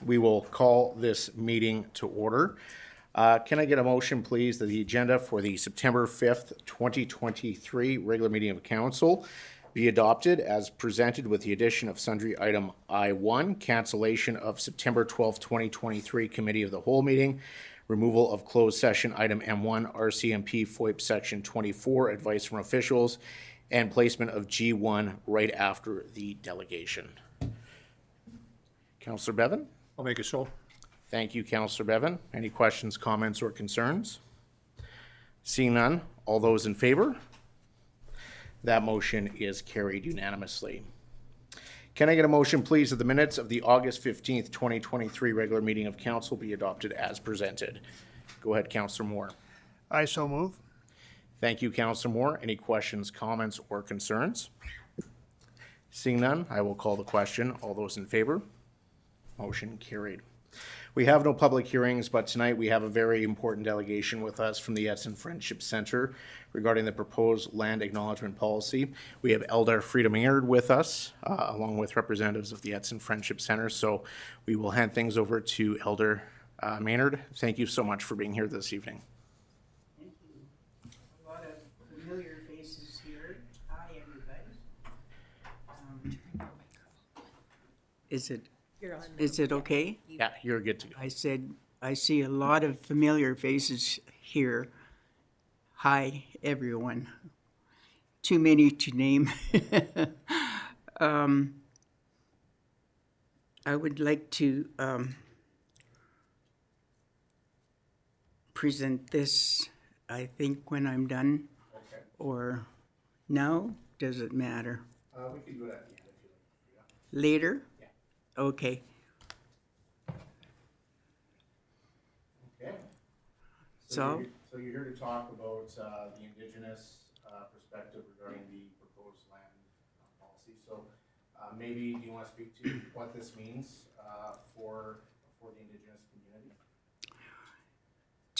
We will call this meeting to order. Can I get a motion, please, that the agenda for the September 5th, 2023 regular meeting of council be adopted as presented with the addition of sundry item I-1, cancellation of September 12th, 2023 committee of the whole meeting, removal of closed session item M1, RCMP FOIP section 24, advice from officials, and placement of G1 right after the delegation. Councillor Bevan? I'll make it so. Thank you, Councillor Bevan. Any questions, comments, or concerns? Seeing none, all those in favor? That motion is carried unanimously. Can I get a motion, please, that the minutes of the August 15th, 2023 regular meeting of council be adopted as presented? Go ahead, Councillor Moore. I so move. Thank you, Councillor Moore. Any questions, comments, or concerns? Seeing none, I will call the question. All those in favor? Motion carried. We have no public hearings, but tonight we have a very important delegation with us from the Edson Friendship Center regarding the proposed land acknowledgement policy. We have Elder Frida Maynard with us, along with representatives of the Edson Friendship Center. So we will hand things over to Elder Maynard. Thank you so much for being here this evening. Thank you. A lot of familiar faces here. Hi, everybody. Is it okay? Yeah, you're good to go. I said, I see a lot of familiar faces here. Hi, everyone. Too many to name. I would like to present this, I think, when I'm done. Okay. Or now? Does it matter? We can do it at the end if you like. Later? Yeah. Okay. Okay. So you're here to talk about the Indigenous perspective regarding the proposed land policy. So maybe do you want to speak to what this means for the Indigenous community?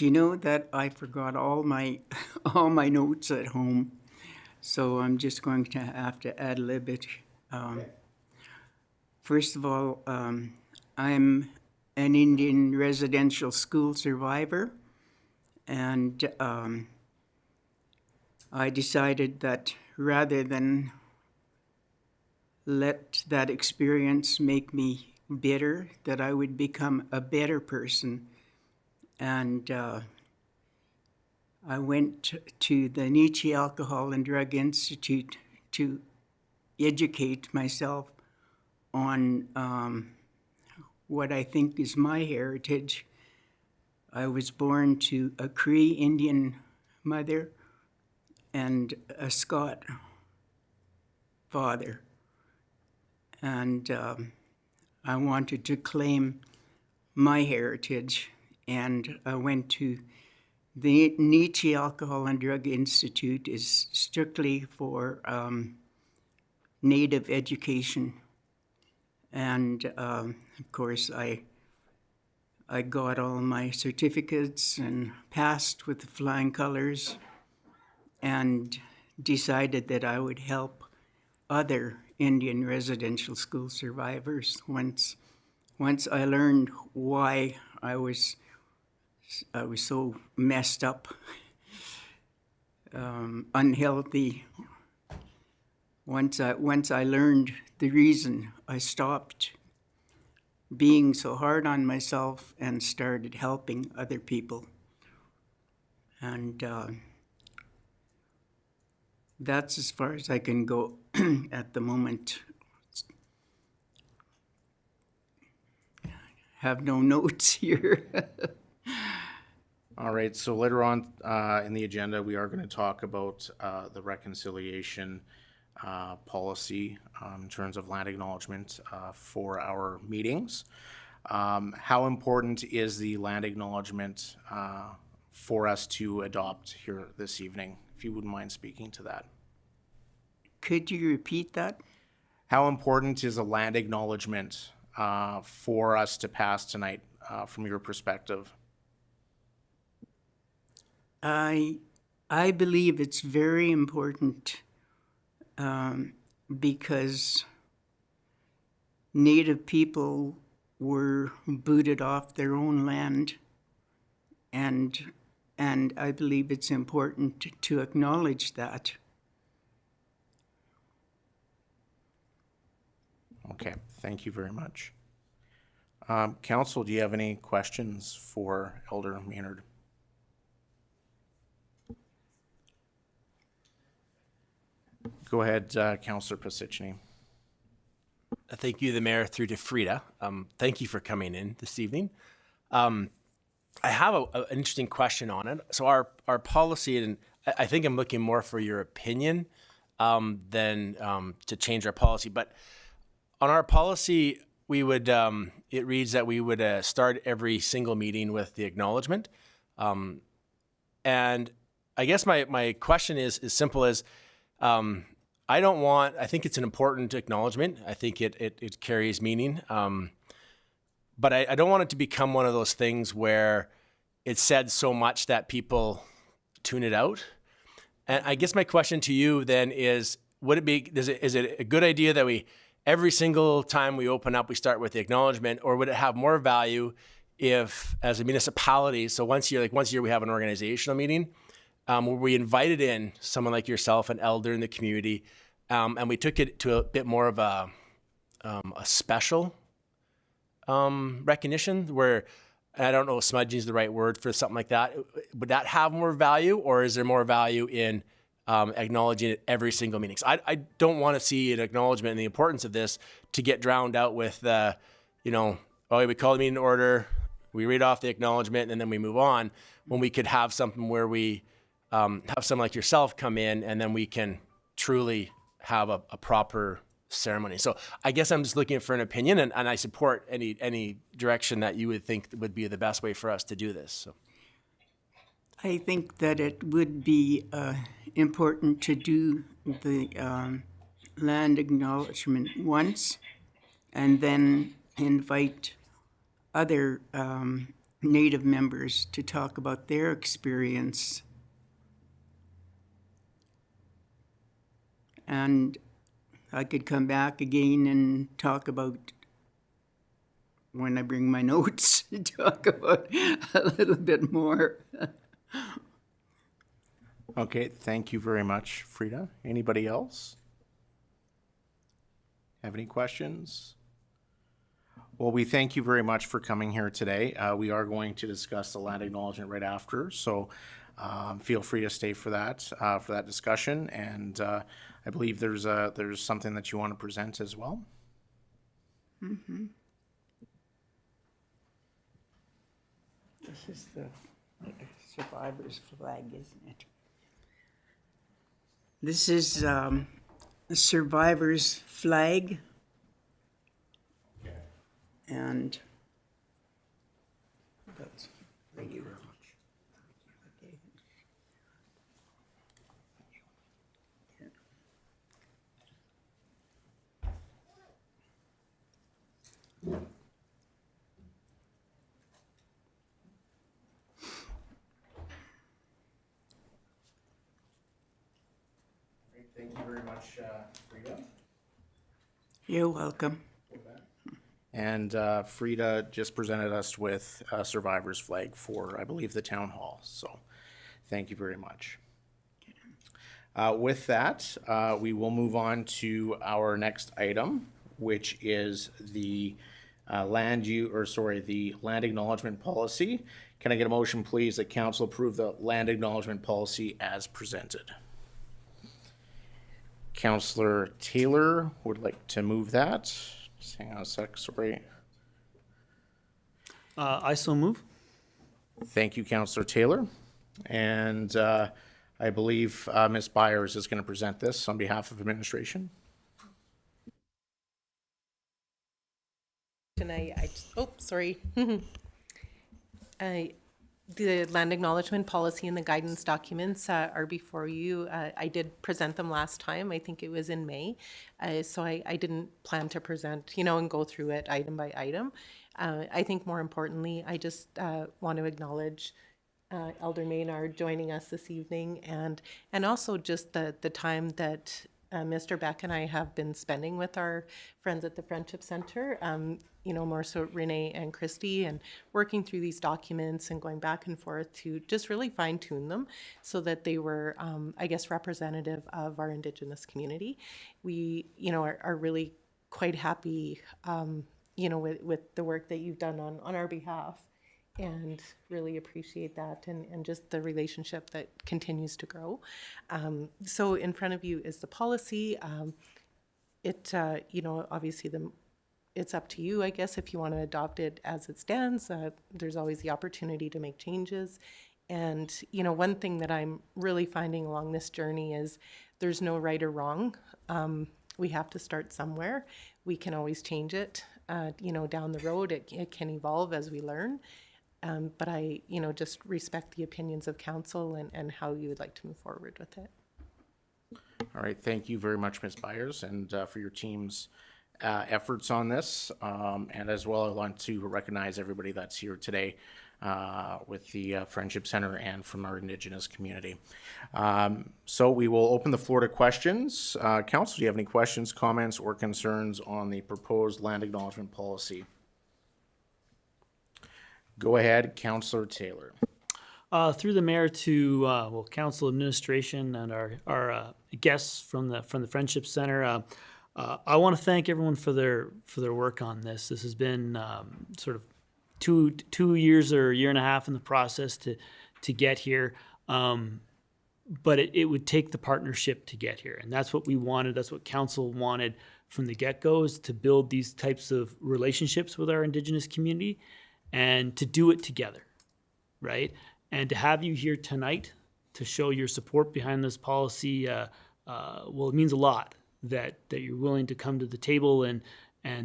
do you know that I forgot all my all my notes at home? So I'm just going to have to add a little bit. Okay. First of all, I'm an Indian residential school survivor, and I decided that rather than let that experience make me bitter, that I would become a better person. And I went to the Nietzsche Alcohol and Drug Institute to educate myself on what I think is my heritage. I was born to a Cree Indian mother and a Scot father. And I wanted to claim my heritage, and I went to the Nietzsche Alcohol and Drug Institute is strictly for Native education. And of course, I got all my certificates and passed with flying colors, and decided that I would help other Indian residential school survivors once I learned why I was so messed up, unhealthy. Once I learned the reason, I stopped being so hard on myself and started helping other people. And that's as far as I can go at the moment. Have no notes here. All right, so later on in the agenda, we are going to talk about the reconciliation policy in terms of land acknowledgement for our meetings. How important is the land acknowledgement for us to adopt here this evening? If you wouldn't mind speaking to that. Could you repeat that? How important is a land acknowledgement for us to pass tonight from your perspective? I believe it's very important because Native people were booted off their own land, and I believe it's important to acknowledge that. Okay, thank you very much. Council, do you have any questions for Elder Maynard? Go ahead, Councillor Pasichny. Thank you, the Mayor, through to Frida. Thank you for coming in this evening. I have an interesting question on it. So our policy, and I think I'm looking more for your opinion than to change our policy. But on our policy, we would it reads that we would start every single meeting with the acknowledgement. And I guess my question is as simple as I think it's an important acknowledgement. I think it carries meaning. But I don't want it to become one of those things where it's said so much that people tune it out. And I guess my question to you then is, is it a good idea that we, every single time we open up, we start with the acknowledgement, or would it have more value if, as a municipality, so once a year we have an organizational meeting, where we invited in someone like yourself, an elder in the community, and we took it to a bit more of a special recognition, where, I don't know if smudging is the right word for something like that. Would that have more value, or is there more value in acknowledging it every single meeting? So I don't want to see an acknowledgement and the importance of this to get drowned out with, we call the meeting to order, we read off the acknowledgement, and then we move on, when we could have something where we have someone like yourself come in, and then we can truly have a proper ceremony. So I guess I'm just looking for an opinion, and I support any direction that you would think would be the best way for us to do this. So I think that it would be important to do the land acknowledgement once, and then invite other Native members to talk about their experience. And I could come back again and talk about, when I bring my notes, talk about a little bit more. Okay, thank you very much, Frida. Anybody else have any questions? Well, we thank you very much for coming here today. We are going to discuss the land acknowledgement right after, so feel free to stay for that discussion. And I believe there's something that you want to present as well. Mm-hmm. This is the survivor's flag, isn't it? This is a survivor's flag. And that's, thank you very much. Okay. Thank you very much, Frida. You're welcome. And Frida just presented us with a survivor's flag for, I believe, the town hall. So thank you very much. With that, we will move on to our next item, which is the land acknowledgement policy. Can I get a motion, please, that council approve the land acknowledgement policy as presented? Councillor Taylor would like to move that. Just hang on a sec, sorry. I so move. Thank you, Councillor Taylor. And I believe Ms. Byers is going to present this on behalf of administration. Tonight, the land acknowledgement policy and the guidance documents are before you. I did present them last time. I think it was in May. So I didn't plan to present, and go through it item by item. I think more importantly, I just want to acknowledge Elder Maynard joining us this evening, and also just the time that Mr. Beck and I have been spending with our friends at the Friendship Center, more so Renee and Christy, and working through these documents and going back and forth to just really fine tune them so that they were, representative of our Indigenous community. We, are really quite happy, with the work that you've done on our behalf, and really appreciate that, and just the relationship that continues to grow. So in front of you is the policy. Obviously it's up to you, I guess, if you want to adopt it as it stands. There's always the opportunity to make changes. And, one thing that I'm really finding along this journey is there's no right or wrong. We have to start somewhere. We can always change it, down the road. It can evolve as we learn. But I, just respect the opinions of council and how you would like to move forward with it. All right, thank you very much, Ms. Byers, and for your team's efforts on this. And as well, I want to recognize everybody that's here today with the Friendship Center and from our Indigenous community. So we will open the floor to questions. Council, do you have any questions, comments, or concerns on the proposed land acknowledgement policy? Go ahead, Councillor Taylor. Through the mayor to council administration and our guests from the Friendship Center, I want to thank everyone for their work on this. This has been sort of two years or a year and a half in the process to get here, but it would take the partnership to get here, and that's what we wanted. That's what council wanted from the get-go, is to build these types of relationships with our Indigenous community and to do it together, right? And to have you here tonight to show your support behind this policy, it means a lot that you're willing to come to the table and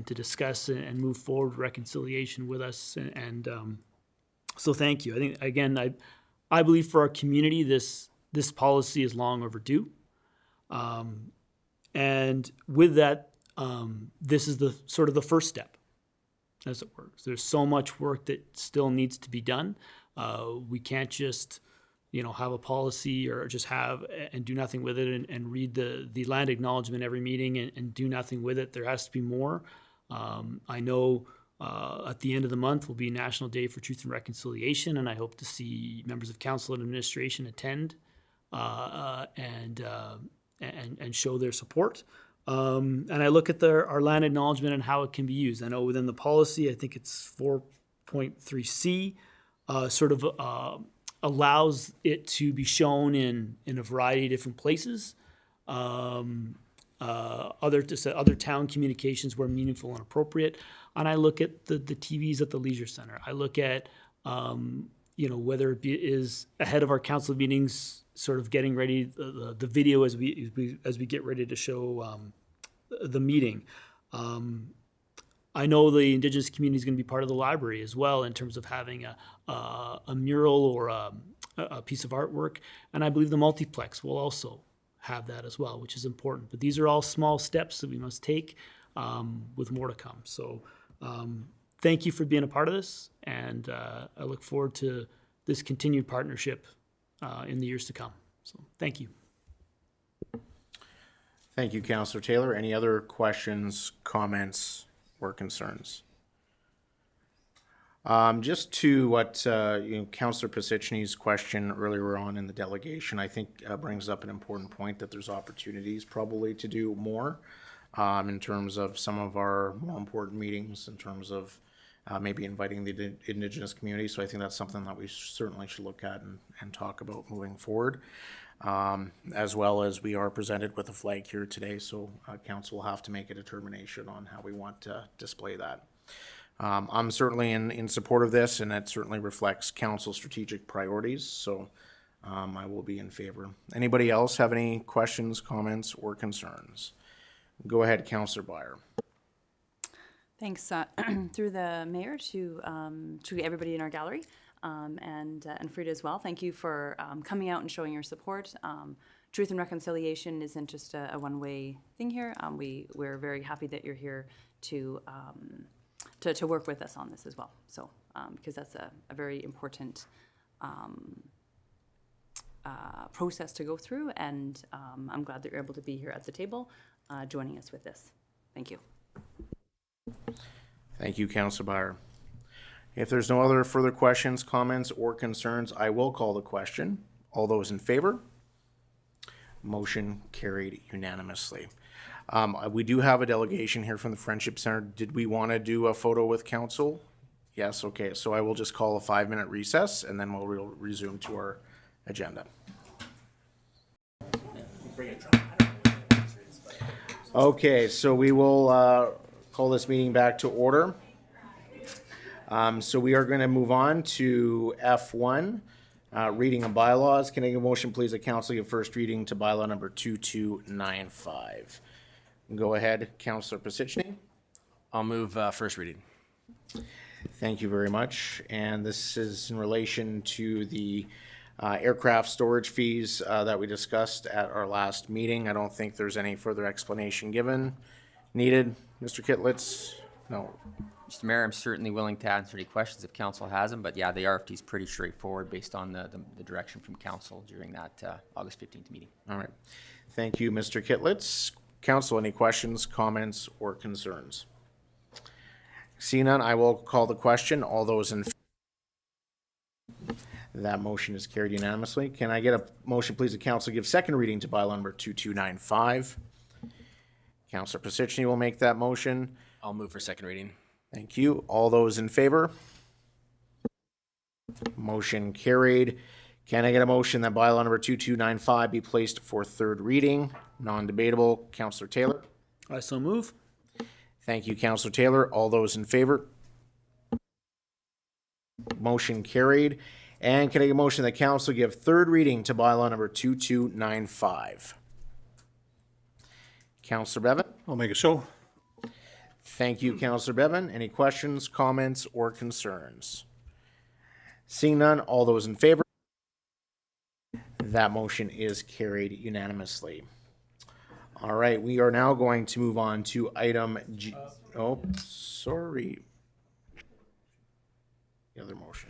to discuss and move forward reconciliation with us. And so thank you. I think, again, I believe for our community, this policy is long overdue. And with that, this is the sort of the first step, as it works. There's so much work that still needs to be done. We can't just, have a policy or just have and do nothing with it and read the land acknowledgement every meeting and do nothing with it. There has to be more. I know at the end of the month will be National Day for Truth and Reconciliation, and I hope to see members of council and administration attend and show their support. And I look at our land acknowledgement and how it can be used. I know within the policy, I think it's 4.3C, allows it to be shown in a variety of different places. Other town communications where meaningful and appropriate. And I look at the TVs at the Leisure Center. I look at, whether it is ahead of our council meetings, sort of getting ready the video as we get ready to show the meeting. I know the Indigenous community is going to be part of the library as well in terms of having a mural or a piece of artwork, and I believe the multiplex will also have that as well, which is important. But these are all small steps that we must take with more to come. So thank you for being a part of this, and I look forward to this continued partnership in the years to come. So thank you. Thank you, Councillor Taylor. Any other questions, comments, or concerns? Just to what Councillor Pisichny's question earlier on in the delegation, I think brings up an important point that there's opportunities probably to do more in terms of some of our more important meetings, in terms of maybe inviting the Indigenous community. So I think that's something that we certainly should look at and talk about moving forward. As well as we are presented with a flag here today, so council will have to make a determination on how we want to display that. I'm certainly in support of this, and it certainly reflects council's strategic priorities, so I will be in favor. Anybody else have any questions, comments, or concerns? Go ahead, Councillor Byer. Thanks. Through the mayor to everybody in our gallery. And Frida as well. Thank you for coming out and showing your support. Truth and reconciliation isn't just a one-way thing here. We're very happy that you're here to work with us on this as well. So because that's a very important process to go through, and I'm glad that you're able to be here at the table joining us with this. Thank you. Thank you, Councillor Byer. If there's no other further questions, comments, or concerns, I will call the question. All those in favor? Motion carried unanimously. We do have a delegation here from the Friendship Center. Did we want to do a photo with council? Yes, okay. So I will just call a 5-minute recess and then we'll resume to our agenda. Okay, so we will call this meeting back to order. So we are going to move on to F1, reading of bylaws. Can I get a motion, please, that council give first reading to bylaw number 2295? Go ahead, Councillor Pasichny. I'll move first reading. Thank you very much. And this is in relation to the aircraft storage fees that we discussed at our last meeting. I don't think there's any further explanation needed. Mr. Kitlitz? No. Mr. Mayor, I'm certainly willing to answer any questions if council has them, but yeah, the RFT is pretty straightforward based on the direction from council during that August 15th meeting. All right. Thank you, Mr. Kitlitz. Council, any questions, comments, or concerns? Seeing none, I will call the question. All those in favor? That motion is carried unanimously. Can I get a motion, please, the council give second reading to bylaw number 2295? Councillor Pasichny will make that motion. I'll move for second reading. Thank you. All those in favor? Motion carried. Can I get a motion that bylaw number 2295 be placed for third reading? Non-debatable. Councillor Taylor? I so move. Thank you, Councillor Taylor. All those in favor? Motion carried. And can I get a motion that council give third reading to bylaw number 2295? Councillor Bevan? I'll make it so. Thank you, Councillor Bevan. Any questions, comments, or concerns? Seeing none, all those in favor? That motion is carried unanimously. All right, we are now going to move on to item G. Oh, sorry. The other motion.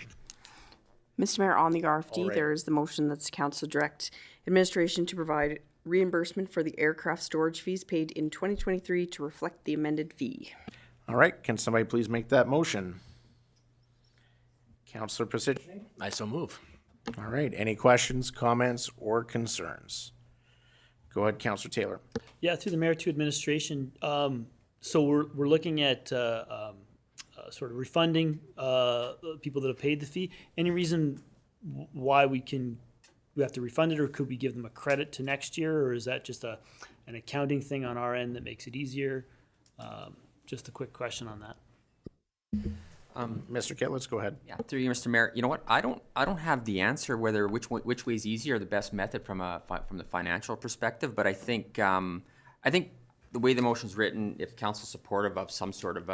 Mr. Mayor, on the RFD, All right. there is the motion that's council direct administration to provide reimbursement for the aircraft storage fees paid in 2023 to reflect the amended fee. All right, can somebody please make that motion? Councillor Pasichny? I so move. All right, any questions, comments, or concerns? Go ahead, Councillor Taylor. Yeah, through the mayor to administration. So we're looking at sort of refunding people that have paid the fee. Any reason why we have to refund it, or could we give them a credit to next year, or is that just an accounting thing on our end that makes it easier? Just a quick question on that. Mr. Kitt, let's go ahead. Yeah, through you, Mr. Mayor. You know what? I don't have the answer whether which way is easier, the best method from the financial perspective. But I think the way the motion's written, if council's supportive of some sort of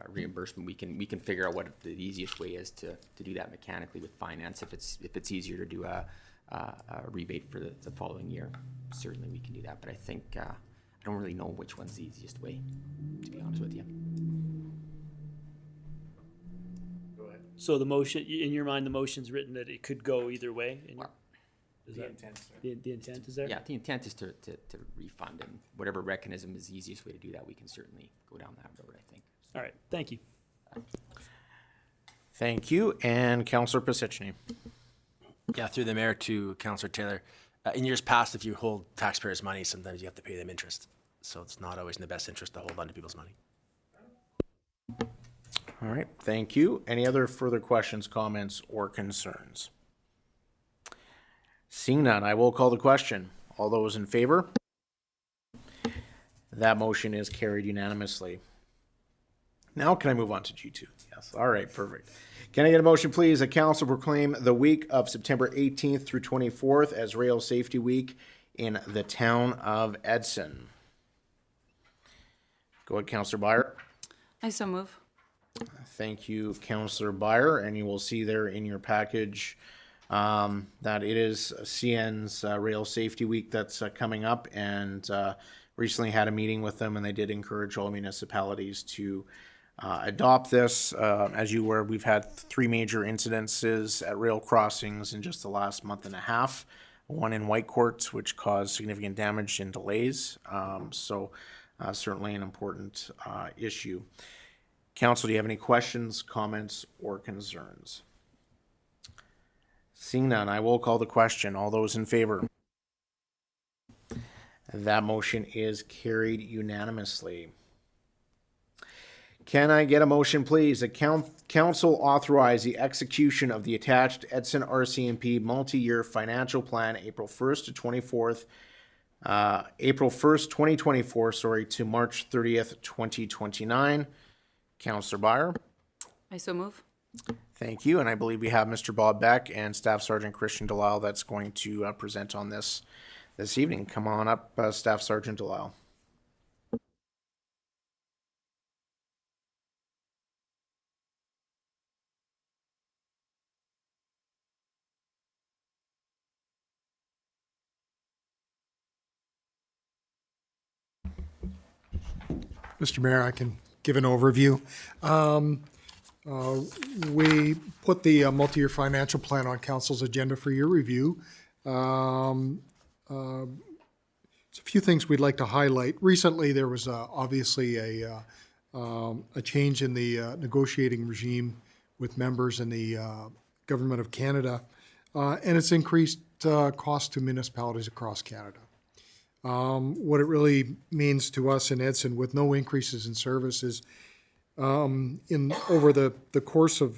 reimbursement, we can figure out what the easiest way is to do that mechanically with finance. If it's easier to do a rebate for the following year, certainly we can do that. But I think I don't really know which one's the easiest way, to be honest with you. So the motion, in your mind, the motion's written that it could go either way? Is that the intent is there? Yeah, the intent is to refund, and whatever mechanism is the easiest way to do that, we can certainly go down that road, I think. All right, thank you. Thank you, and Councillor Pasichny. Yeah, through the mayor to Councillor Taylor. In years past, if you hold taxpayers' money, sometimes you have to pay them interest. So it's not always in the best interest to hold on to people's money. All right, thank you. Any other further questions, comments, or concerns? Seeing none, I will call the question. All those in favor? That motion is carried unanimously. Now can I move on to G2? Yes, all right, perfect. Can I get a motion, please, that council proclaim the week of September 18th through 24th as Rail Safety Week in the town of Edson? Go ahead, Councillor Byer. I so move. Thank you, Councillor Byer, and you will see there in your package that it is CN's Rail Safety Week that's coming up, and recently had a meeting with them, and they did encourage all municipalities to adopt this. As you were, we've had 3 major incidences at rail crossings in just the last month and a half. one in Whitecourt, which caused significant damage and delays. Certainly an important issue. Council, do you have any questions, comments, or concerns? Seeing none, I will call the question. All those in favor? That motion is carried unanimously. Can I get a motion, please, that council authorize the execution of the attached Edson RCMP multi-year financial plan, April 1st, 2024, to March 30th, 2029. Councillor Byer. I so move. Thank you. And I believe we have Mr. Bob Beck and Staff Sergeant Christian Delisle that's going to present on this evening. Come on up, Staff Sergeant Delisle. Mr. Mayor, I can give an overview. We put the multi-year financial plan on council's agenda for your review. There's a few things we'd like to highlight. Recently, there was obviously a change in the negotiating regime with members in the Government of Canada, and it's increased costs to municipalities across Canada. What it really means to us in Edson, with no increases in services, over the course of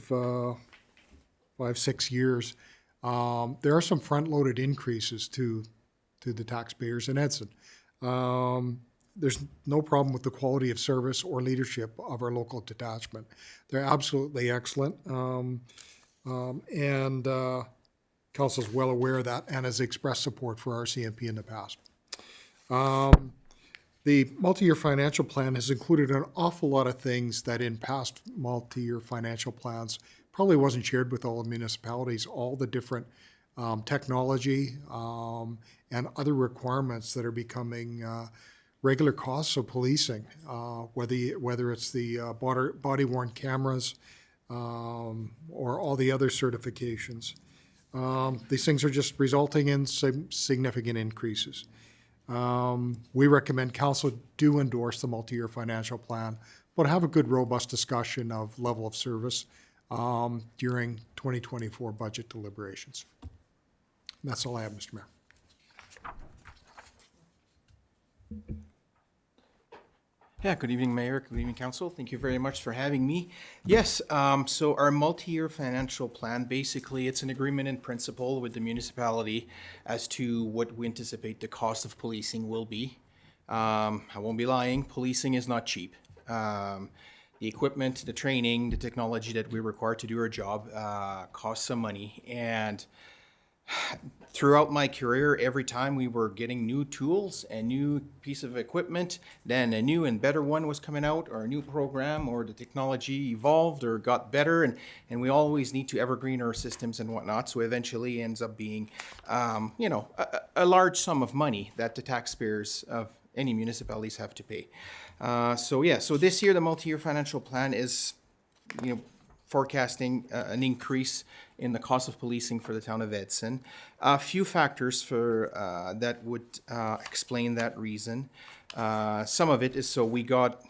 5-6 years, there are some front-loaded increases to the taxpayers in Edson. There's no problem with the quality of service or leadership of our local detachment. They're absolutely excellent, and council's well aware of that and has expressed support for RCMP in the past. The multi-year financial plan has included an awful lot of things that in past multi-year financial plans probably wasn't shared with all the municipalities, all the different technology and other requirements that are becoming regular costs of policing, whether it's the body-worn cameras or all the other certifications. These things are just resulting in significant increases. We recommend council do endorse the multi-year financial plan, but have a good, robust discussion of level of service during 2024 budget deliberations. And that's all I have, Mr. Mayor. Yeah, good evening, Mayor. Good evening, Council. Thank you very much for having me. Yes, so our multi-year financial plan, basically, it's an agreement in principle with the municipality as to what we anticipate the cost of policing will be. I won't be lying, policing is not cheap. The equipment, the training, the technology that we require to do our job costs some money. And throughout my career, every time we were getting new tools and new piece of equipment, then a new and better one was coming out, or a new program, or the technology evolved or got better, and we always need to evergreen our systems and whatnot. So eventually it ends up being, a large sum of money that the taxpayers of any municipalities have to pay. So this year the multi-year financial plan is, forecasting an increase in the cost of policing for the town of Edson. A few factors that would explain that reason. Some of it is, so we got,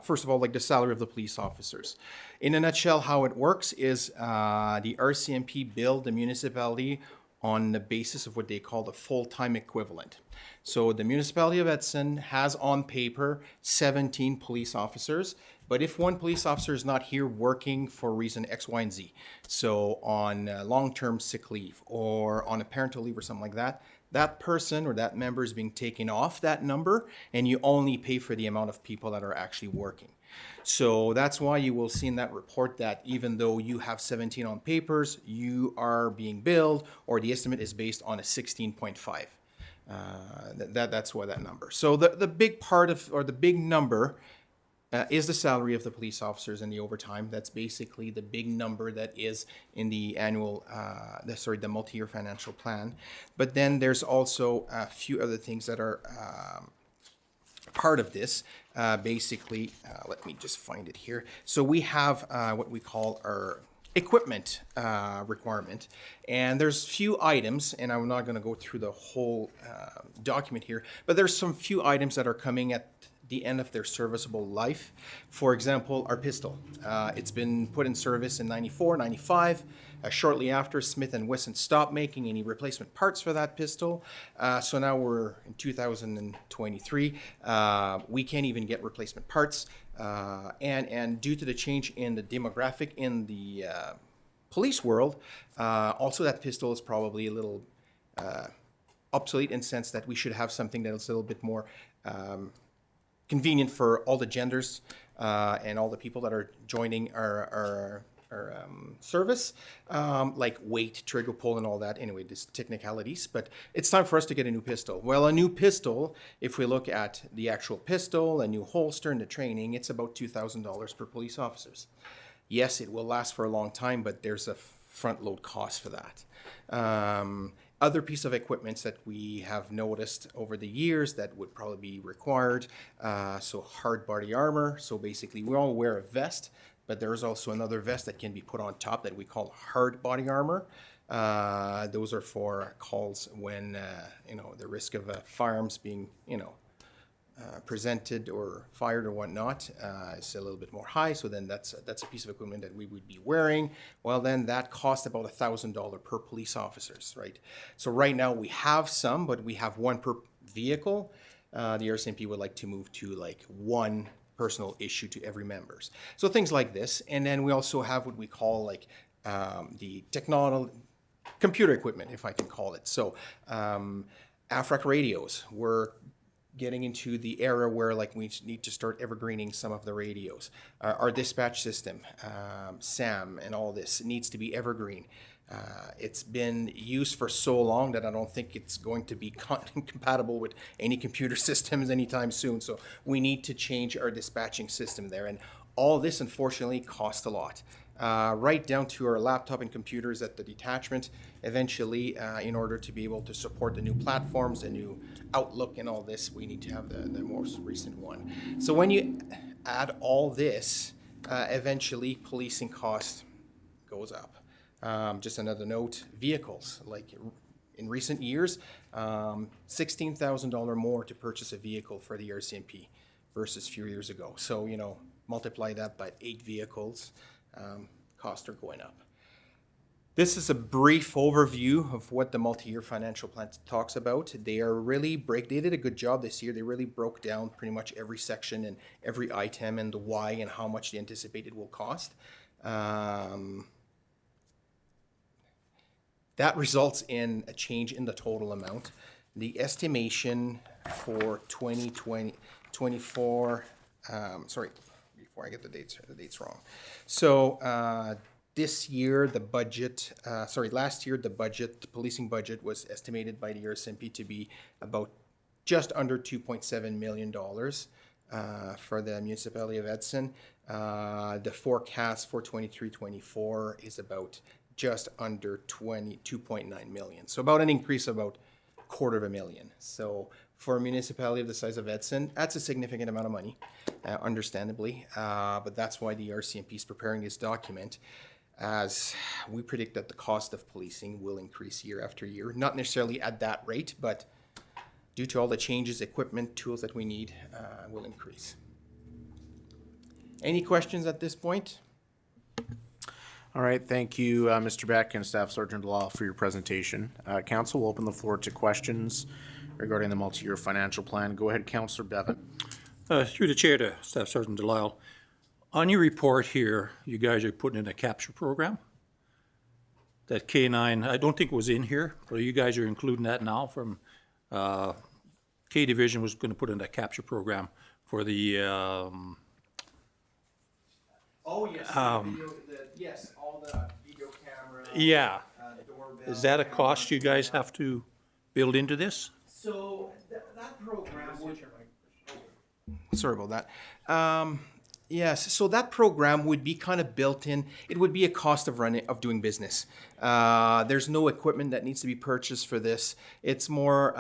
first of all, like the salary of the police officers. In a nutshell, how it works is the RCMP billed the municipality on the basis of what they call the full-time equivalent. So the municipality of Edson has on paper 17 police officers, but if one police officer is not here working for reason X, Y, and Z, so on long-term sick leave or on a parental leave or something like that, that person or that member is being taken off that number, and you only pay for the amount of people that are actually working. So that's why you will see in that report that even though you have 17 on papers, you are being billed, or the estimate is based on a 16.5. That's why that number. So the big part of, or the big number is the salary of the police officers and the overtime. That's basically the big number that is in the annual, the multi-year financial plan. But then there's also a few other things that are part of this. Basically, let me just find it here. So we have what we call our equipment requirement. And there's few items, and I'm not going to go through the whole document here, but there's some few items that are coming at the end of their serviceable life. For example, our pistol. It's been put in service in 94, 95. Shortly after, Smith & Wesson stopped making any replacement parts for that pistol. So now we're in 2023. We can't even get replacement parts. And due to the change in the demographic in the police world, also that pistol is probably a little obsolete in the sense that we should have something that is a little bit more convenient for all the genders and all the people that are joining our service, like weight, trigger pull, and all that. Anyway, just technicalities, but it's time for us to get a new pistol. Well, a new pistol, if we look at the actual pistol, a new holster, and the training, it's about $2,000 per police officers. Yes, it will last for a long time, but there's a front load cost for that. Other piece of equipment that we have noticed over the years that would probably be required, so hard body armor. So basically, we all wear a vest, but there's also another vest that can be put on top that we call hard body armor. Those are for calls when, the risk of firearms being, presented or fired or whatnot is a little bit more high. So then that's a piece of equipment that we would be wearing. Well, then that costs about $1,000 per police officers, right? So right now we have some, but we have one per vehicle. The RCMP would like to move to like one personal issue to every members. So things like this. And then we also have what we call like the computer equipment, if I can call it. So AFRAC radios, we're getting into the era where like we need to start evergreening some of the radios. Our dispatch system, SAM, and all this needs to be evergreen. It's been used for so long that I don't think it's going to be compatible with any computer systems anytime soon. So we need to change our dispatching system there. And all this, unfortunately, costs a lot. Right down to our laptop and computers at the detachment. Eventually, in order to be able to support the new platforms, the new Outlook and all this, we need to have the most recent one. So when you add all this, eventually policing cost goes up. Just another note, vehicles, like in recent years, $16,000 more to purchase a vehicle for the RCMP versus a few years ago. So, multiply that by 8 vehicles, costs are going up. This is a brief overview of what the multi-year financial plan talks about. They did a good job this year. They really broke down pretty much every section and every item and the why and how much they anticipate it will cost. That results in a change in the total amount. The estimation for 2024, sorry, before I get the dates wrong. So this year, last year, the policing budget was estimated by the RCMP to be about just under $2.7 million for the municipality of Edson. The forecast for 23-24 is about just under 2.9 million. So about an increase of about $250,000. So for a municipality of the size of Edson, that's a significant amount of money, understandably. But that's why the RCMP is preparing this document, as we predict that the cost of policing will increase year after year. Not necessarily at that rate, but due to all the changes, equipment, tools that we need, will increase. Any questions at this point? All right, thank you, Mr. Beck and Staff Sergeant Law for your presentation. Council will open the floor to questions regarding the multi-year financial plan. Go ahead, Councillor Bevan. Through the chair to Staff Sergeant Delisle. On your report here, you guys are putting in a capture program. That K9, I don't think was in here, but you guys are including that now from K Division was going to put in a capture program for the Oh, yes, yes, all the video camera. yeah. Doorbell. Is that a cost you guys have to build into this? So that program would. Sorry about that. Yes, so that program would be kind of built in. It would be a cost of doing business. There's no equipment that needs to be purchased for this. It's more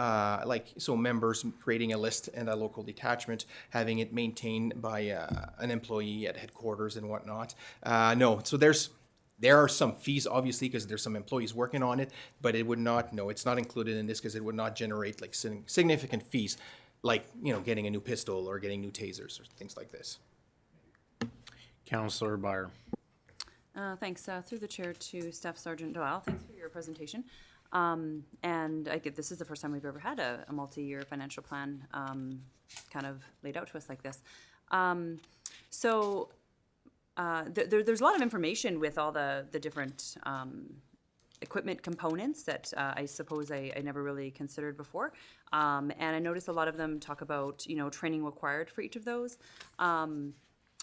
members creating a list and a local detachment, having it maintained by an employee at headquarters and whatnot. No, so there's There are some fees, obviously, because there's some employees working on it, but it would not, no, it's not included in this because it would not generate like significant fees, like, getting a new pistol or getting new tasers or things like this. Counselor Byer. Thanks. Through the chair to Staff Sergeant Doyle, thanks for your presentation. And this is the first time we've ever had a multi-year financial plan kind of laid out to us like this. There's a lot of information with all the different equipment components that I suppose I never really considered before. And I noticed a lot of them talk about, training required for each of those.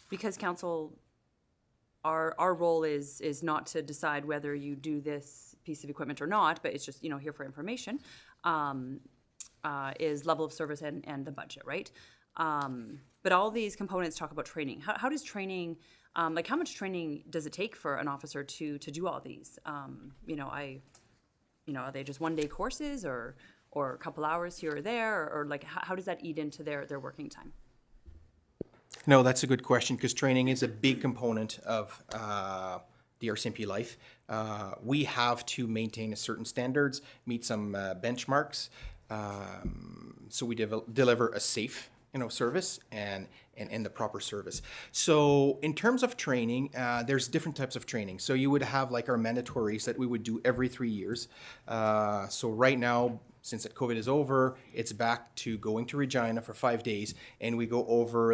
Because council, our role is not to decide whether you do this piece of equipment or not, but it's just, here for information, is level of service and the budget, right? But all these components talk about training. How does training, how much training does it take for an officer to do all these? Are they just one-day courses or a couple hours here or there, or like how does that eat into their working time? No, that's a good question because training is a big component of the RCMP life. We have to maintain a certain standards, meet some benchmarks, so we deliver a safe, service and the proper service. So in terms of training, there's different types of training. So you would have like our mandatories that we would do every 3 years. So right now, since that COVID is over, it's back to going to Regina for 5 days, and we go over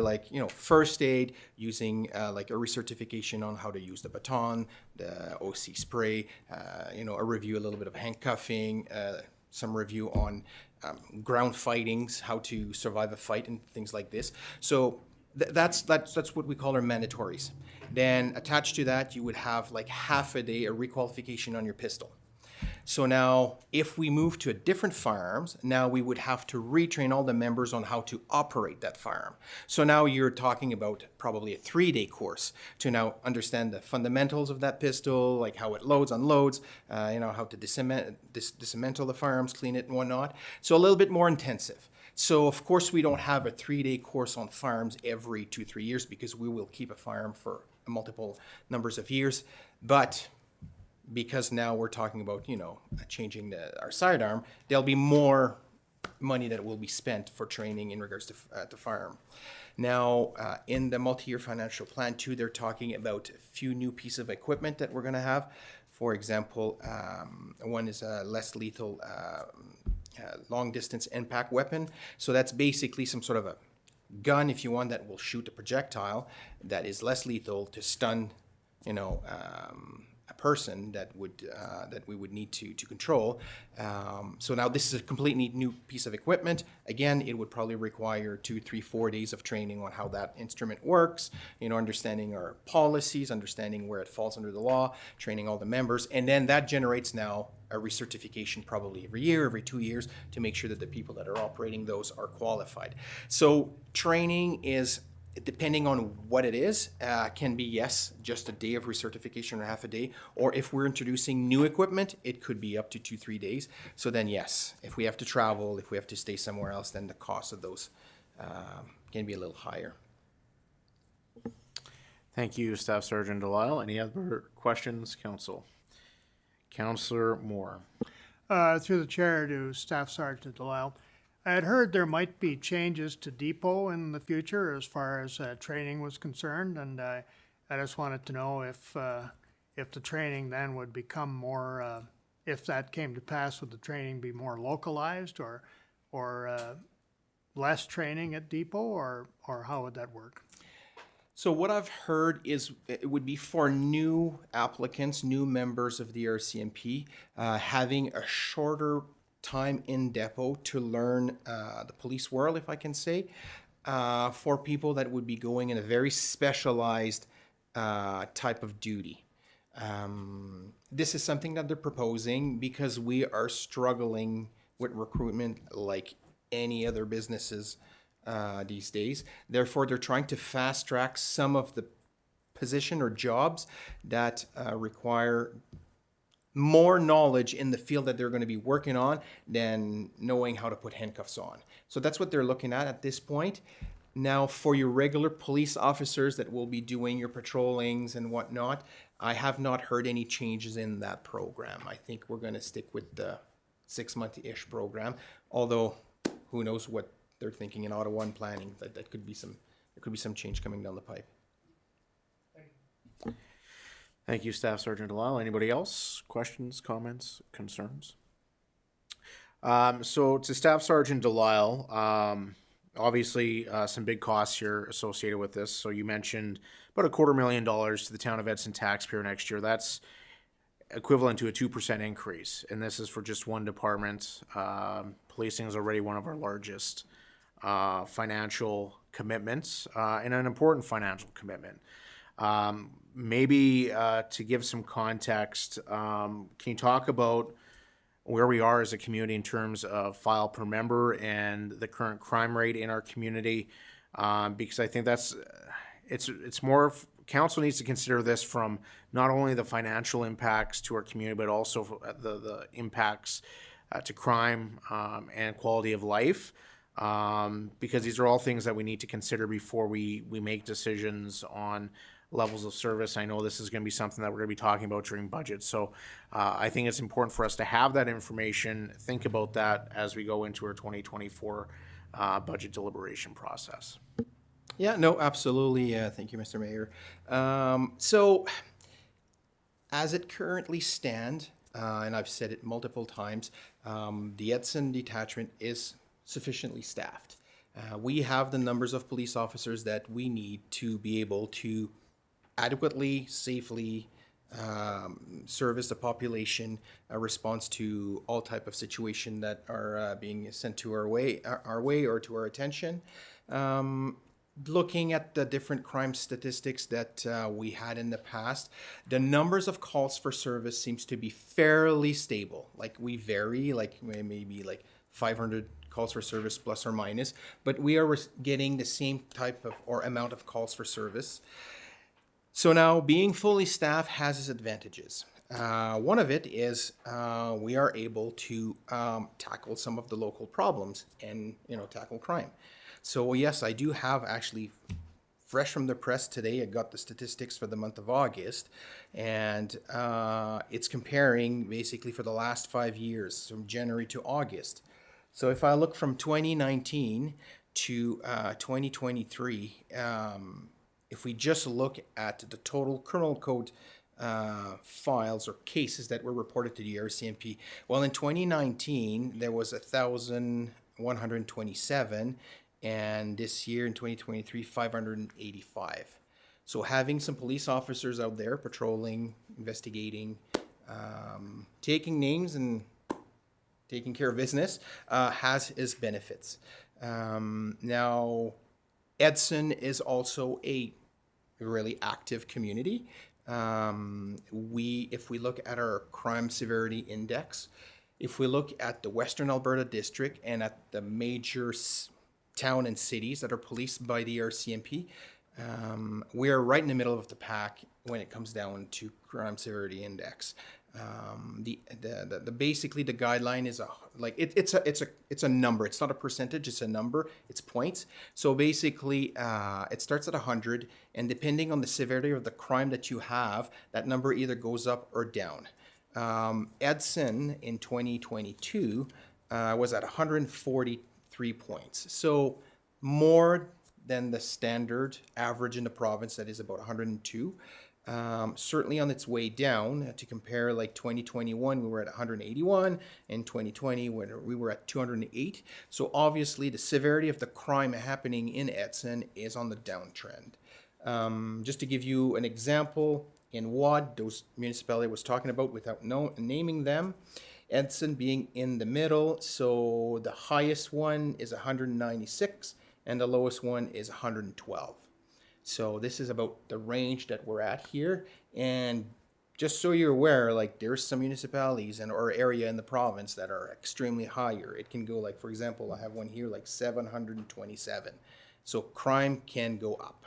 first aid using like a recertification on how to use the baton, the OC spray, a review, a little bit of handcuffing, some review on ground fightings, how to survive a fight and things like this. So that's what we call our mandatories. Then attached to that, you would have like half a day, a requalification on your pistol. So now, if we move to a different firearms, now we would have to retrain all the members on how to operate that firearm. So now you're talking about probably a 3-day course to now understand the fundamentals of that pistol, like how it loads, unloads, how to dismantle the firearms, clean it and whatnot. So a little bit more intensive. So of course we don't have a 3-day course on firearms every 2-3 years because we will keep a firearm for multiple numbers of years. But because now we're talking about, changing our sidearm, there'll be more money that will be spent for training in regards to firearm. Now, in the multi-year financial plan too, they're talking about a few new pieces of equipment that we're gonna have. For example, one is a less lethal long distance impact weapon. So that's basically some sort of a gun, if you want, that will shoot a projectile that is less lethal to stun, a person that we would need to control. So now this is a completely new piece of equipment. Again, it would probably require 2, 3, 4 days of training on how that instrument works, understanding our policies, understanding where it falls under the law, training all the members, and then that generates now a recertification probably every year, every 2 years, to make sure that the people that are operating those are qualified. So training is, depending on what it is, can be, yes, just a day of recertification or half a day, or if we're introducing new equipment, it could be up to 2-3 days. So then, yes, if we have to travel, if we have to stay somewhere else, then the cost of those can be a little higher. Thank you, Staff Sergeant Delisle. Any other questions, Council? Councillor Moore. Through the chair to Staff Sergeant Delisle. I had heard there might be changes to depot in the future as far as training was concerned, and I just wanted to know if the training then would become more, if that came to pass, would the training be more localized or less training at depot, or how would that work? So what I've heard is it would be for new applicants, new members of the RCMP, having a shorter time in depot to learn the police world, if I can say, for people that would be going in a very specialized type of duty. This is something that they're proposing because we are struggling with recruitment like any other businesses these days. Therefore, they're trying to fast track some of the position or jobs that require more knowledge in the field that they're going to be working on than knowing how to put handcuffs on. So that's what they're looking at this point. Now, for your regular police officers that will be doing your patrollings and whatnot, I have not heard any changes in that program. I think we're going to stick with the 6-month-ish program, although who knows what they're thinking in Ottawa and planning. That could be there could be some change coming down the pipe. Thank you, Staff Sergeant Delisle. Anybody else? Questions, comments, concerns? So to Staff Sergeant Delisle, obviously some big costs here associated with this. So you mentioned about $250,000 to the town of Edson taxpayer next year. That's equivalent to a 2% increase, and this is for just one department. Policing is already one of our largest financial commitments, and an important financial commitment. Maybe to give some context, can you talk about where we are as a community in terms of file per member and the current crime rate in our community? Because I think it's more, council needs to consider this from not only the financial impacts to our community, but also the impacts to crime and quality of life. Because these are all things that we need to consider before we make decisions on levels of service. I know this is going to be something that we're going to be talking about during budget. So I think it's important for us to have that information, think about that as we go into our 2024 budget deliberation process. Yeah, no, absolutely. Thank you, Mr. Mayor. So as it currently stands, and I've said it multiple times, the Edson detachment is sufficiently staffed. We have the numbers of police officers that we need to be able to adequately, safely service the population, response to all type of situation that are being sent to our way or to our attention. Looking at the different crime statistics that we had in the past, the numbers of calls for service seems to be fairly stable. Like we vary, like maybe like 500 calls for service plus or minus, but we are getting the same type of or amount of calls for service. So now being fully staffed has its advantages. One of it is we are able to tackle some of the local problems and tackle crime. So yes, I do have actually fresh from the press today. I got the statistics for the month of August, and it's comparing basically for the last 5 years, from January to August. So if I look from 2019 to 2023, if we just look at the total criminal code files or cases that were reported to the RCMP, well, in 2019 there was 1,127, and this year in 2023 585. So having some police officers out there patrolling, investigating, taking names and taking care of business has its benefits. Now, Edson is also a really active community. If we look at our crime severity index, if we look at the Western Alberta District and at the major town and cities that are policed by the RCMP, we are right in the middle of the pack when it comes down to crime severity index. Basically the guideline is it's a number. It's not a percentage. It's a number. It's points. So basically, it starts at 100, and depending on the severity of the crime that you have, that number either goes up or down. Edson in 2022 was at 143 points. So more than the standard average in the province, that is about 102. Certainly on its way down. To compare, like 2021 we were at 181, and 2020 when we were at 208. So obviously the severity of the crime happening in Edson is on the downtrend. Just to give you an example, in WAD, those municipality I was talking about without naming them, Edson being in the middle, so the highest one is 196 and the lowest one is 112. So this is about the range that we're at here. And just so you're aware, like there's some municipalities or area in the province that are extremely higher. It can go, like, for example, I have one here like 727. So crime can go up.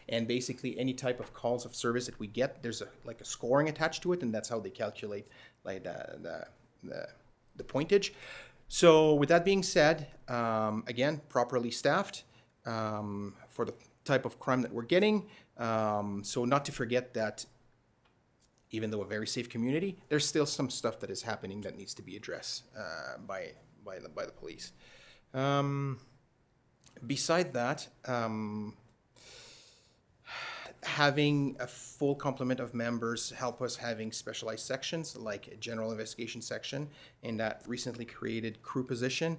And basically any type of calls of service that we get, there's a scoring attached to it, and that's how they calculate like the pointage. So with that being said, again, properly staffed for the type of crime that we're getting. So not to forget that even though a very safe community, there's still some stuff that is happening that needs to be addressed by the police. Beside that, having a full complement of members help us having specialized sections like a general investigation section and that recently created crew position.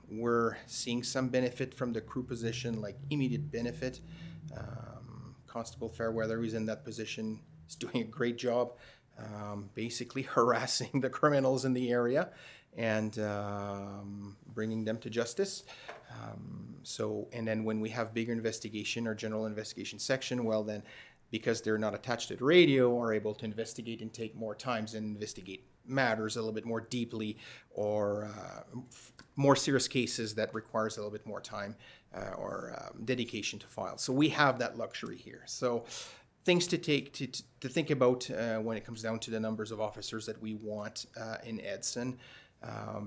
We're seeing some benefit from the crew position, like immediate benefit. Constable Fairweather, who's in that position, is doing a great job, basically harassing the criminals in the area and bringing them to justice. And then when we have bigger investigation or general investigation section, well then, because they're not attached to the radio, are able to investigate and take more times and investigate matters a little bit more deeply or more serious cases that requires a little bit more time or dedication to files. So we have that luxury here. So things to think about when it comes down to the numbers of officers that we want in Edson.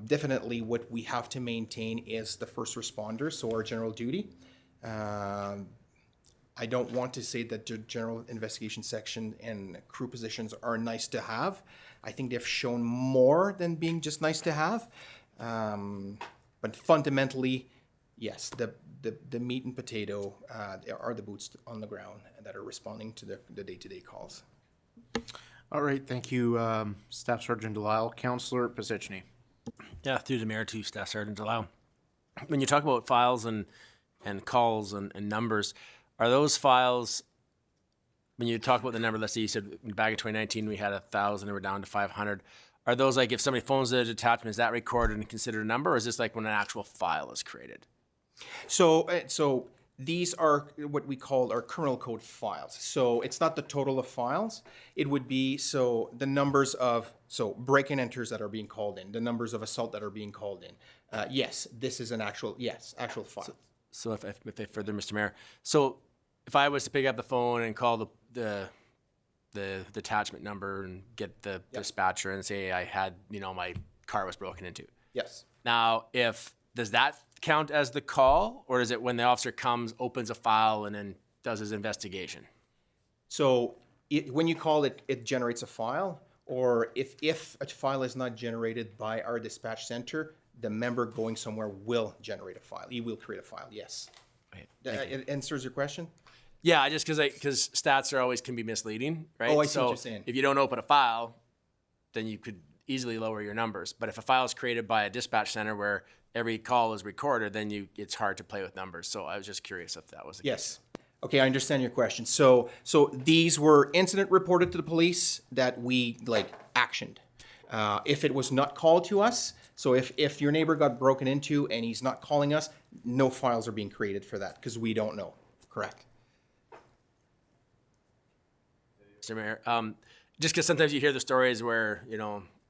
Definitely what we have to maintain is the first responders, so our general duty. I don't want to say that the general investigation section and crew positions are nice to have. I think they've shown more than being just nice to have. But fundamentally, yes, the meat and potato are the boots on the ground that are responding to the day-to-day calls. All right, thank you, Staff Sergeant Delisle. Councillor Pisichny. Yeah, through the mayor to Staff Sergeant Delisle. When you talk about files and calls and numbers, are those files, when you talk about the number, let's say you said back in 2019 we had 1,000 and we're down to 500. Are those like if somebody phones the detachment, is that recorded and considered a number, or is this like when an actual file is created? So these are what we call our criminal code files. So it's not the total of files. It would be the numbers of break and enters that are being called in, the numbers of assault that are being called in. Yes, this is an actual file. So if I further, Mr. Mayor, so if I was to pick up the phone and call the detachment number and get the dispatcher and say I had, my car was broken into. Yes. Now, does that count as the call, or is it when the officer comes, opens a file, and then does his investigation? So when you call it, it generates a file, or if a file is not generated by our dispatch center, the member going somewhere will generate a file. He will create a file, yes. Right. It answers your question? Yeah, just because stats can be misleading, right? Oh, I see what you're saying. If you don't open a file, then you could easily lower your numbers. But if a file is created by a dispatch center where every call is recorded, then it's hard to play with numbers. So I was just curious if that was the case. Yes. Okay, I understand your question. So these were incident reported to the police that we actioned. If it was not called to us, so if your neighbor got broken into and he's not calling us, no files are being created for that because we don't know. Correct. Mr. Mayor, just because sometimes you hear the stories where,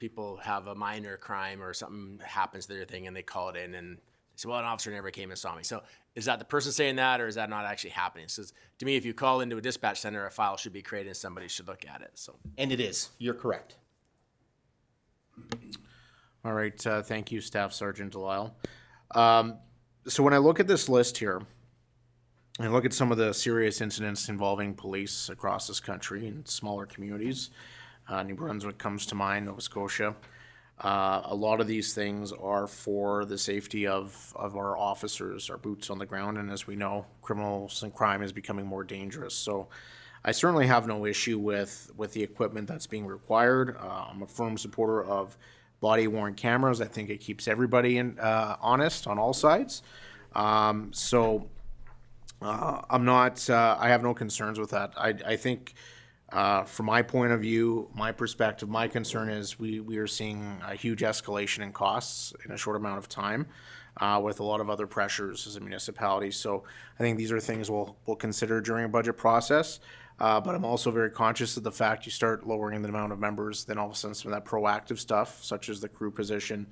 people have a minor crime or something happens to their thing and they call it in and they say, well, an officer never came and saw me. So is that the person saying that, or is that not actually happening? So to me, if you call into a dispatch center, a file should be created and somebody should look at it. So. And it is. You're correct. All right, thank you, Staff Sergeant Delisle. So when I look at this list here, and look at some of the serious incidents involving police across this country in smaller communities, New Brunswick comes to mind, Nova Scotia. A lot of these things are for the safety of our officers, our boots on the ground, and as we know, criminals and crime is becoming more dangerous. So I certainly have no issue with the equipment that's being required. I'm a firm supporter of body-worn cameras. I think it keeps everybody honest on all sides. I'm not, I have no concerns with that. I think from my point of view, my perspective, my concern is we are seeing a huge escalation in costs in a short amount of time with a lot of other pressures as a municipality. So I think these are things we'll consider during a budget process. But I'm also very conscious of the fact you start lowering the amount of members, then all of a sudden some of that proactive stuff, such as the crew position,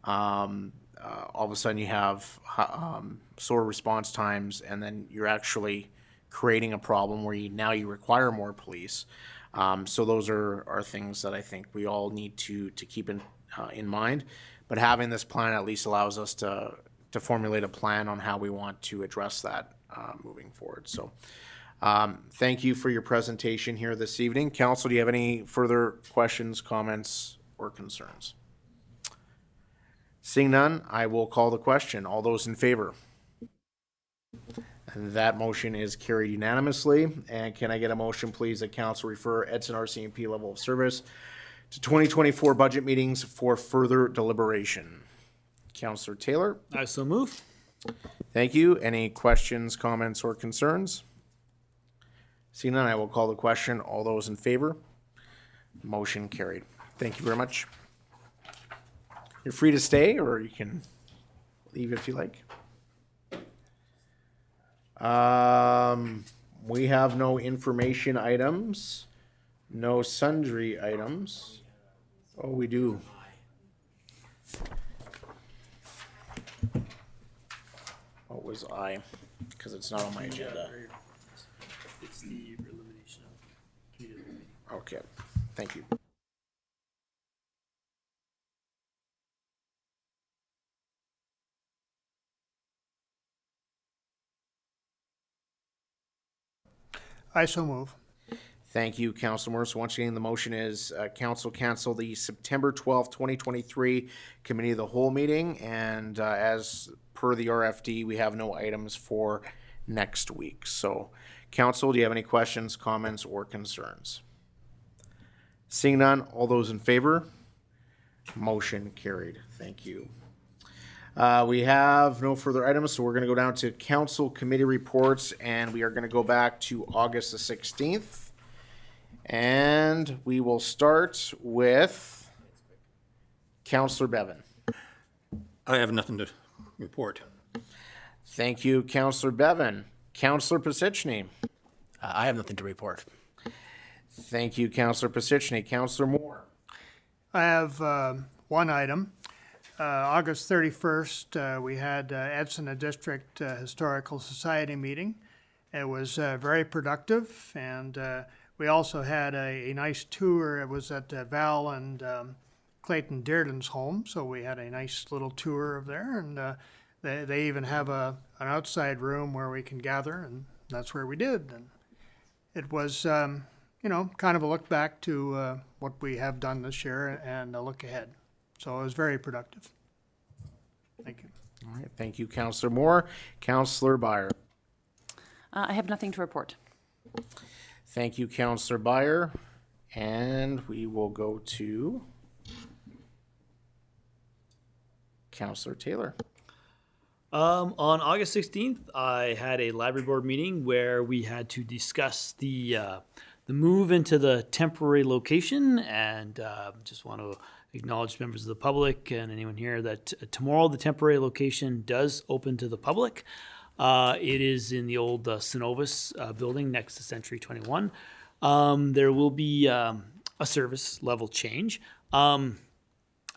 all of a sudden you have slower response times, and then you're actually creating a problem where you require more police. So those are things that I think we all need to keep in mind. But having this plan at least allows us to formulate a plan on how we want to address that moving forward. So Thank you for your presentation here this evening. Council, do you have any further questions, comments, or concerns? Seeing none, I will call the question. All those in favor? And that motion is carried unanimously. And can I get a motion, please, that council refer Edson RCMP level of service to 2024 budget meetings for further deliberation? Councillor Taylor? I so move. Thank you. Any questions, comments, or concerns? Seeing none, I will call the question. All those in favor? Motion carried. Thank you very much. You're free to stay, or you can leave if you like. We have no information items, no sundry items. Oh, we do. What was I? Because it's not on my agenda. It's the elimination of. Okay, thank you. I so move. Thank you, Councilor Moore. So once again, the motion is council cancel the September 12th, 2023 Committee of the Whole meeting. And as per the RFD, we have no items for next week. So council, do you have any questions, comments, or concerns? Seeing none, all those in favor? Motion carried. Thank you. We have no further items, so we're going to go down to council committee reports, and we are going to go back to August the 16th. And we will start with Councillor Bevan. I have nothing to report. Thank you, Councillor Bevan. Councillor Pisichny. I have nothing to report. Thank you, Councillor Pisichny. Councillor Moore. I have one item. August 31st, we had Edson District Historical Society meeting. It was very productive, and we also had a nice tour. It was at Val and Clayton Dearden's home, so we had a nice little tour of there, and they even have an outside room where we can gather, and that's where we did. And it was, kind of a look back to what we have done this year and a look ahead. So it was very productive. Thank you. All right, thank you, Councillor Moore. Councillor Byer. I have nothing to report. Thank you, Councillor Byer. And we will go to Councillor Taylor. On August 16th, I had a library board meeting where we had to discuss the move into the temporary location, and just want to acknowledge members of the public and anyone here that tomorrow the temporary location does open to the public. It is in the old Synovus building next to Century 21. There will be a service level change.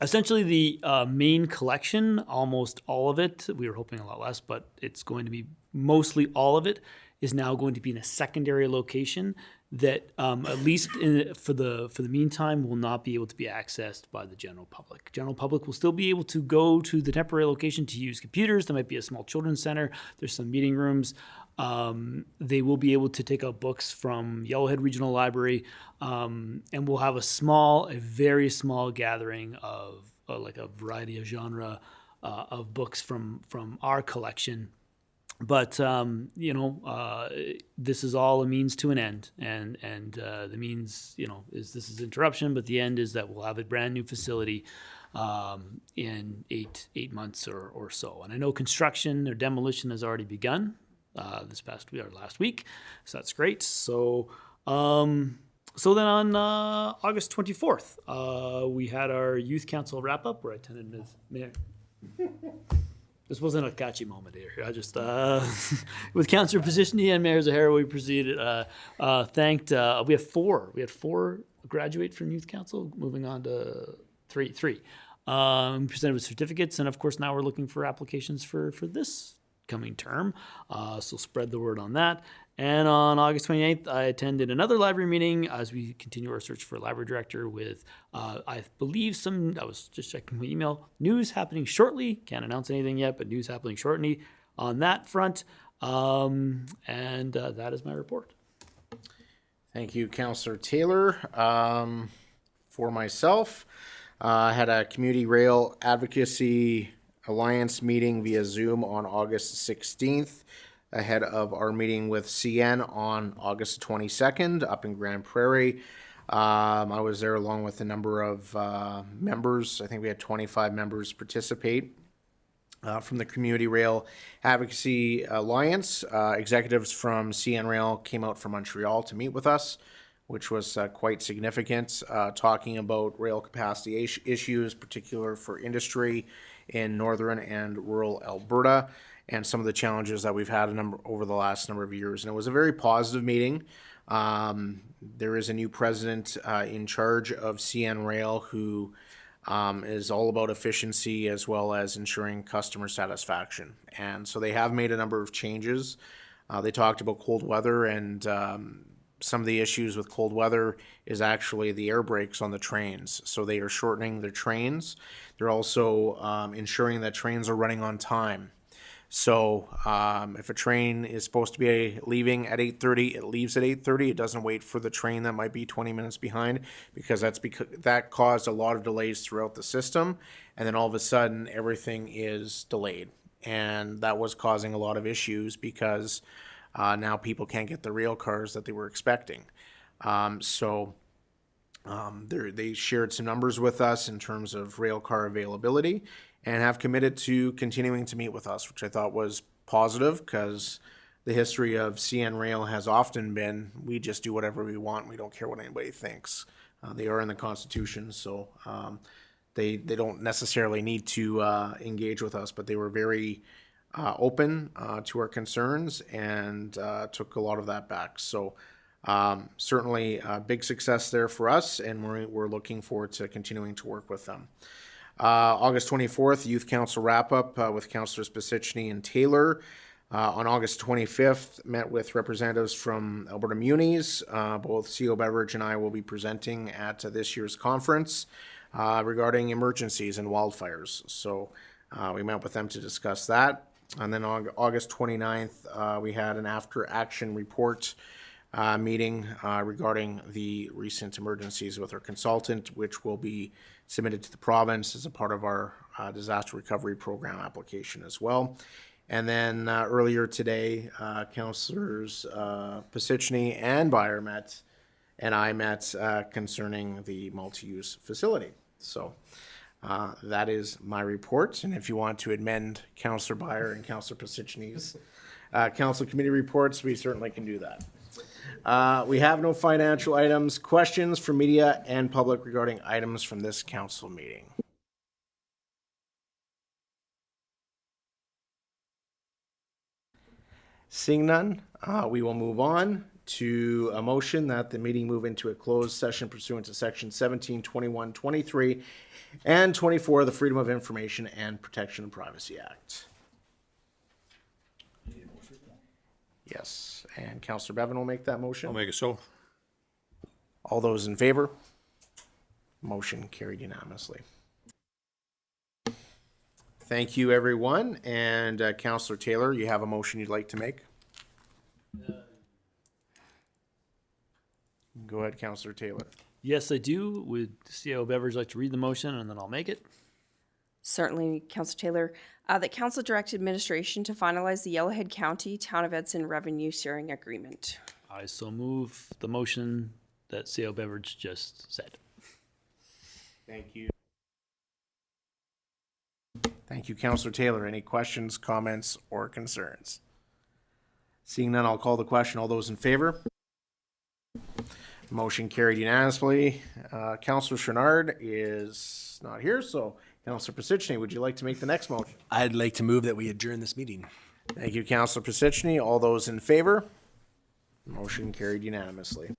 Essentially, the main collection, almost all of it, we were hoping a lot less, but it's going to be mostly all of it, is now going to be in a secondary location that, at least for the meantime, will not be able to be accessed by the general public. General public will still be able to go to the temporary location to use computers. There might be a small children's center. There's some meeting rooms. They will be able to take out books from Yellowhead Regional Library, and we'll have a very small gathering of like a variety of genre of books from our collection. But this is all a means to an end, and the means is interruption, but the end is that we'll have a brand new facility in eight months or so. And I know construction or demolition has already begun last week, so that's great. So then on August 24th, we had our youth council wrap up where I attended as mayor. This wasn't a catchy moment here. I just, with Councillor Pisichny and Mayor Zahara, we proceeded, thanked, we had four graduate from youth council, moving on to three. Presented with certificates, and of course now we're looking for applications for this coming term. So spread the word on that. And on August 28th, I attended another library meeting as we continue our search for a library director with, I believe I was just checking my email, news happening shortly. Can't announce anything yet, but news happening shortly on that front. And that is my report. Thank you, Councillor Taylor. For myself, I had a Community Rail Advocacy Alliance meeting via Zoom on August 16th, ahead of our meeting with CN on August 22nd up in Grand Prairie. I was there along with a number of members. I think we had 25 members participate. From the Community Rail Advocacy Alliance. Executives from CN Rail came out from Montreal to meet with us, which was quite significant, talking about rail capacity issues, particular for industry in northern and rural Alberta, and some of the challenges that we've had over the last number of years. And it was a very positive meeting. There is a new president in charge of CN Rail who is all about efficiency as well as ensuring customer satisfaction. And so they have made a number of changes. They talked about cold weather, and some of the issues with cold weather is actually the air brakes on the trains. So they are shortening their trains. They're also ensuring that trains are running on time. So if a train is supposed to be leaving at 8:30, it leaves at 8:30. It doesn't wait for the train that might be 20 minutes behind, because that caused a lot of delays throughout the system. And then all of a sudden, everything is delayed. And that was causing a lot of issues because now people can't get the rail cars that they were expecting. They shared some numbers with us in terms of rail car availability, and have committed to continuing to meet with us, which I thought was positive, because the history of CN Rail has often been, we just do whatever we want. We don't care what anybody thinks. They are in the Constitution, so they don't necessarily need to engage with us, but they were very open to our concerns and took a lot of that back. So certainly a big success there for us, and we're looking forward to continuing to work with them. August 24th, Youth Council wrap-up with Councillors Pisichny and Taylor. On August 25th, met with representatives from Alberta Munis. Both CO Beveridge and I will be presenting at this year's conference regarding emergencies and wildfires. So we met with them to discuss that. And then on August 29th, we had an after-action report meeting regarding the recent emergencies with our consultant, which will be submitted to the province as a part of our disaster recovery program application as well. And then earlier today, Councillors Pisichny and Byer met, and I met concerning the multi-use facility. So that is my report. And if you want to amend Councillor Byer and Councillor Pisichny's council committee reports, we certainly can do that. We have no financial items. Questions from media and public regarding items from this council meeting? Seeing none, we will move on to a motion that the meeting move into a closed session pursuant to section 17, 21, 23, and 24 of the Freedom of Information and Protection of Privacy Act. Yes, and Councillor Bevan will make that motion. I'll make it so. All those in favor? Motion carried unanimously. Thank you, everyone. And Councillor Taylor, you have a motion you'd like to make? Go ahead, Councillor Taylor. Yes, I do. Would CO Beveridge like to read the motion, and then I'll make it? Certainly, Councillor Taylor. That Council direct administration to finalize the Yellowhead County Town of Edson revenue sharing agreement. I so move the motion that CO Beveridge just said. Thank you. Thank you, Councillor Taylor. Any questions, comments, or concerns? Seeing none, I'll call the question. All those in favor? Motion carried unanimously. Councillor Chouinard is not here, so Councillor Pisichny, would you like to make the next motion? I'd like to move that we adjourn this meeting. Thank you, Councillor Pisichny. All those in favor? Motion carried unanimously.